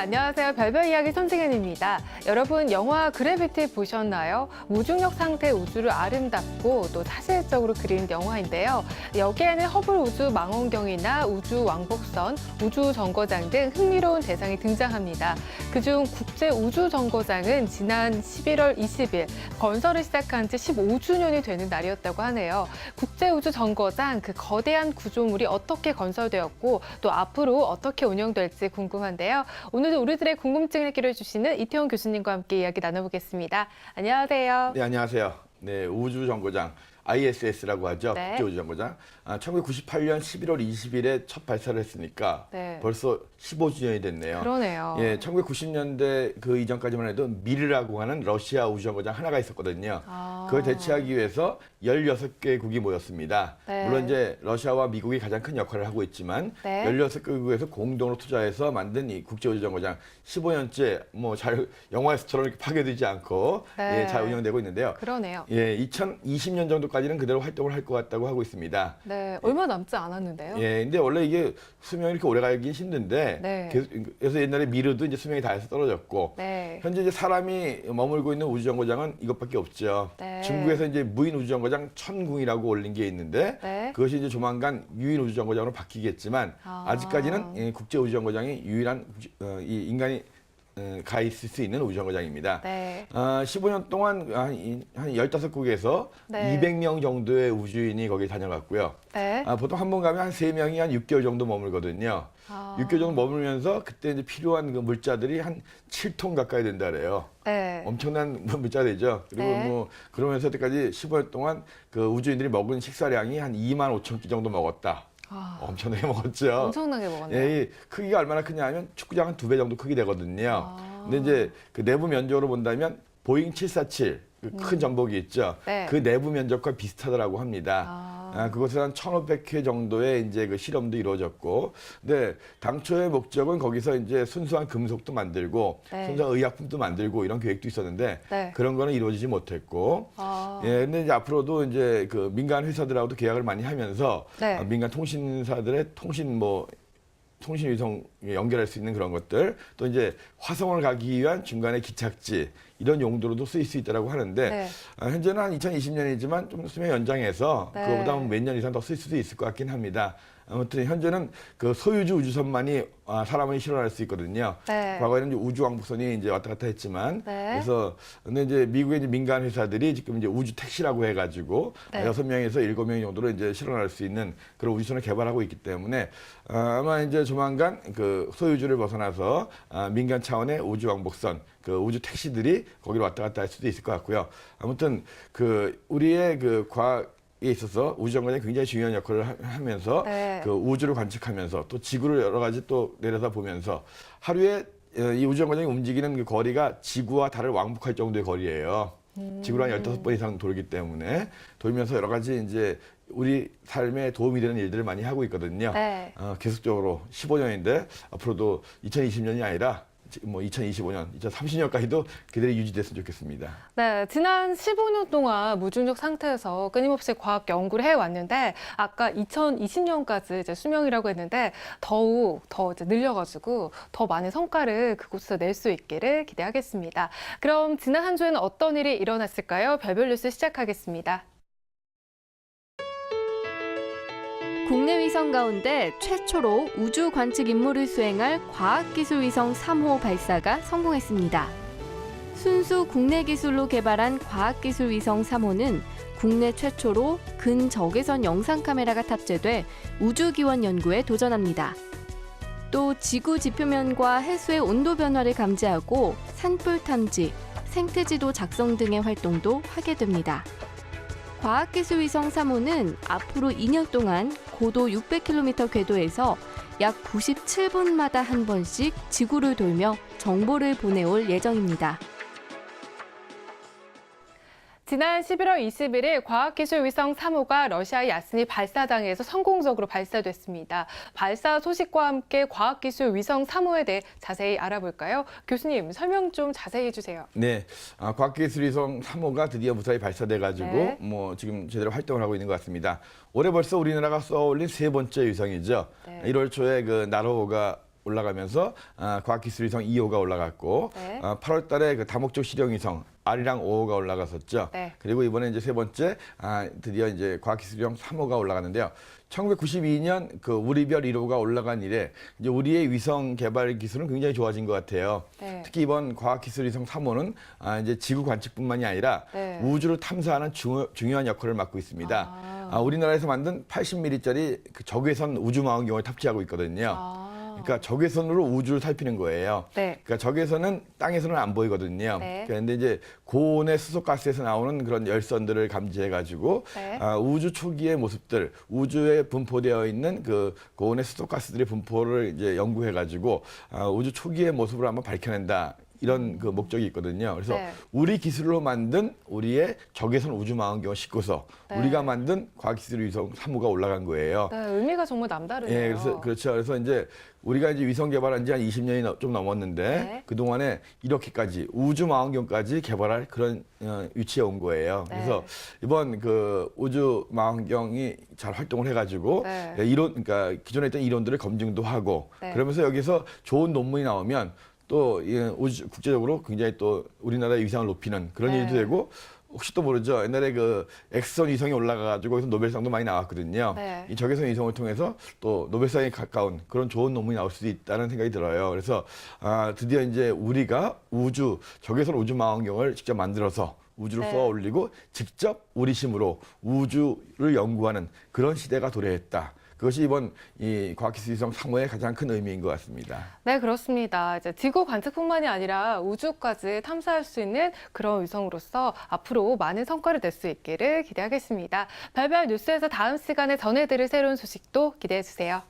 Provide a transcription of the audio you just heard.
안녕하세요. 별별 이야기 손승현입니다. 여러분, 영화 그래비티 보셨나요? 무중력 상태 우주를 아름답고 또 사실적으로 그린 영화인데요. 여기에는 허블 우주 망원경이나 우주 왕복선, 우주 정거장 등 흥미로운 대상이 등장합니다. 그중 국제 우주 정거장은 지난 11월 20일 건설을 시작한 지 15주년이 되는 날이었다고 하네요. 국제 우주 정거장, 그 거대한 구조물이 어떻게 건설되었고 또 앞으로 어떻게 운영될지 궁금한데요. 오늘도 우리들의 궁금증을 해결해 주시는 이태원 교수님과 함께 이야기 나눠보겠습니다. 안녕하세요. 네, 안녕하세요. 네, 우주정거장 ISS라고 하죠. 네. 국제우주정거장. 1998년 11월 20일에 첫 발사를 했으니까 네. 벌써 15주년이 됐네요. 그러네요. 예, 1990년대 그 이전까지만 해도 미르라고 하는 러시아 우주정거장 하나가 있었거든요. 그걸 대체하기 위해서 16개국이 모였습니다. 네. 물론 이제 러시아와 미국이 가장 큰 역할을 하고 있지만 네. 16개국에서 공동으로 투자해서 만든 이 국제우주정거장 15년째 뭐 잘 영화에서처럼 이렇게 파괴되지 않고 네. 예, 잘 운영되고 있는데요. 그러네요. 예, 2020년 정도까지는 그대로 활동을 할 것 같다고 하고 있습니다. 네, 얼마 남지 않았는데요. 예, 근데 원래 이게 수명이 이렇게 오래 가기 힘든데, 네. 그래서 옛날에 미르도 이제 수명이 다해서 떨어졌고, 네. 현재 이제 사람이 머물고 있는 우주정거장은 이것밖에 없죠. 네. 중국에서 이제 무인 우주정거장 천궁이라고 올린 게 있는데, 네. 그것이 이제 조만간 유인 우주정거장으로 바뀌겠지만, 아직까지는 국제 우주정거장이 유일한 이 인간이 가 있을 수 있는 우주정거장입니다. 네. 15년 동안 한 15국에서 네. 200명 정도의 우주인이 거기 다녀갔고요. 네. 보통 한 번 가면 한 3명이 한 6개월 정도 머물거든요. 6개월 정도 머물면서 그때 이제 필요한 그 물자들이 한 7톤 가까이 된다 그래요. 네. 엄청난 물자들이죠. 그리고 네. 뭐 그러면서 여태까지 15년 동안 그 우주인들이 먹은 식사량이 한 2만 5천 끼 정도 먹었다. 엄청나게 먹었죠. 엄청나게 먹었네요. 예, 이 크기가 얼마나 크냐 하면 축구장 한 2배 정도 크기 되거든요. 근데 이제 그 내부 면적으로 본다면 보잉 747, 그 큰 전복이 있죠. 네. 그 내부 면적과 비슷하더라고 합니다. 그것은 한 1,500회 정도의 이제 그 실험도 이루어졌고, 근데 당초의 목적은 거기서 이제 순수한 금속도 만들고, 네. 순수한 의약품도 만들고 이런 계획도 있었는데, 네. 그런 거는 이루어지지 못했고, 예, 근데 이제 앞으로도 이제 그 민간 회사들하고도 계약을 많이 하면서 네. 민간 통신사들의 통신 위성 연결할 수 있는 그런 것들, 또 이제 화성을 가기 위한 중간에 기착지 이런 용도로도 쓰일 수 있다고 하는데 네. 현재는 한 2020년이지만 좀 수명 연장해서 네. 그거보다 몇 년 이상 더 쓸 수도 있을 것 같긴 합니다. 아무튼 현재는 그 소유주 우주선만이 사람을 실어날 수 있거든요. 네. 과거에는 이제 우주 왕복선이 이제 왔다 갔다 했지만, 네. 그래서 근데 이제 미국의 이제 민간 회사들이 지금 이제 우주 택시라고 해가지고 네. 6명에서 7명 정도로 이제 실어날 수 있는 그런 우주선을 개발하고 있기 때문에 아마 이제 조만간 그 소유주를 벗어나서 민간 차원의 우주 왕복선, 그 우주 택시들이 거기로 왔다 갔다 할 수도 있을 것 같고요. 아무튼 그 우리의 그 과학 에 있어서 우주정거장이 굉장히 중요한 역할을 하면서 네. 그 우주를 관측하면서 또 지구를 여러 가지 또 내려다보면서 하루에 이 우주정거장이 움직이는 그 거리가 지구와 달을 왕복할 정도의 거리예요. 지구를 한 15번 이상 돌기 때문에 돌면서 여러 가지 이제 우리 삶에 도움이 되는 일들을 많이 하고 있거든요. 네. 계속적으로 15년인데 앞으로도 2020년이 아니라 뭐 2025년, 2030년까지도 그대로 유지됐으면 좋겠습니다. 네, 지난 15년 동안 무중력 상태에서 끊임없이 과학 연구를 해왔는데 아까 2020년까지 이제 수명이라고 했는데 더욱 더 이제 늘려가지고 더 많은 성과를 그곳에서 낼 수 있기를 기대하겠습니다. 그럼 지난 한 주에는 어떤 일이 일어났을까요? 별별 뉴스 시작하겠습니다. 국내 위성 가운데 최초로 우주 관측 임무를 수행할 과학기술위성 3호 발사가 성공했습니다. 순수 국내 기술로 개발한 과학기술위성 3호는 국내 최초로 근적외선 영상 카메라가 탑재돼 우주기원 연구에 도전합니다. 또 지구 지표면과 해수의 온도 변화를 감지하고 산불 탐지, 생태지도 작성 등의 활동도 하게 됩니다. 과학기술위성 3호는 앞으로 2년 동안 고도 600km 궤도에서 약 97분마다 한 번씩 지구를 돌며 정보를 보내올 예정입니다. 지난 11월 21일 과학기술위성 3호가 러시아 야스니 발사장에서 성공적으로 발사됐습니다. 발사 소식과 함께 과학기술위성 3호에 대해 자세히 알아볼까요? 교수님, 설명 좀 자세히 해주세요. 네, 과학기술위성 3호가 드디어 무사히 발사돼가지고 네. 뭐 지금 제대로 활동을 하고 있는 것 같습니다. 올해 벌써 우리나라가 쏘아올린 세 번째 위성이죠. 네. 1월 초에 그 나로호가 올라가면서 과학기술위성 2호가 올라갔고 네. 8월 달에 그 다목적 실용위성 아리랑 5호가 올라갔었죠. 네. 그리고 이번에 이제 세 번째 드디어 이제 과학기술위성 3호가 올라갔는데요. 1992년 그 우리별 1호가 올라간 이래 이제 우리의 위성 개발 기술은 굉장히 좋아진 것 같아요. 네. 특히 이번 과학기술위성 3호는 이제 지구 관측뿐만이 아니라 네. 우주를 탐사하는 중요한 역할을 맡고 있습니다. 우리나라에서 만든 80mm짜리 그 적외선 우주망원경을 탑재하고 있거든요. 그러니까 적외선으로 우주를 살피는 거예요. 네. 그러니까 적외선은 땅에서는 안 보이거든요. 네. 그런데 이제 고온의 수소가스에서 나오는 그런 열선들을 감지해가지고 네. 우주 초기의 모습들, 우주에 분포되어 있는 그 고온의 수소가스들의 분포를 이제 연구해가지고 우주 초기의 모습을 한번 밝혀낸다. 이런 그 목적이 있거든요. 그래서 네. 우리 기술로 만든 우리의 적외선 우주망원경을 싣고서 네. 우리가 만든 과학기술위성 3호가 올라간 거예요. 네, 의미가 정말 남다르네요. 예, 그래서 그래서 이제 우리가 이제 위성 개발한 지 한 20년이 좀 넘었는데 네. 그 동안에 이렇게까지 우주 망원경까지 개발할 그런 위치에 온 거예요. 네. 그래서 이번 그 우주 망원경이 잘 활동을 해가지고 네. 그러니까 기존에 있던 이론들을 검증도 하고 네. 그러면서 여기서 좋은 논문이 나오면 또 우주 국제적으로 굉장히 또 우리나라의 위상을 높이는 그런 네. 일도 되고. 혹시 또 모르죠. 옛날에 그 엑스선 위성이 올라가가지고 거기서 노벨상도 많이 나왔거든요. 네. 이 적외선 위성을 통해서 또 노벨상에 가까운 그런 좋은 논문이 나올 수도 있다는 생각이 들어요. 그래서 드디어 이제 우리가 적외선 우주망원경을 직접 만들어서 우주를 네. 쏘아 올리고 직접 우리 힘으로 우주를 연구하는 그런 시대가 도래했다. 그것이 이번 이 과학기술위성 3호의 가장 큰 의미인 것 같습니다. 네, 그렇습니다. 이제 지구 관측뿐만이 아니라 우주까지 탐사할 수 있는 그런 위성으로서 앞으로 많은 성과를 낼 수 있기를 기대하겠습니다. 발발 뉴스에서 다음 시간에 전해드릴 새로운 소식도 기대해 주세요.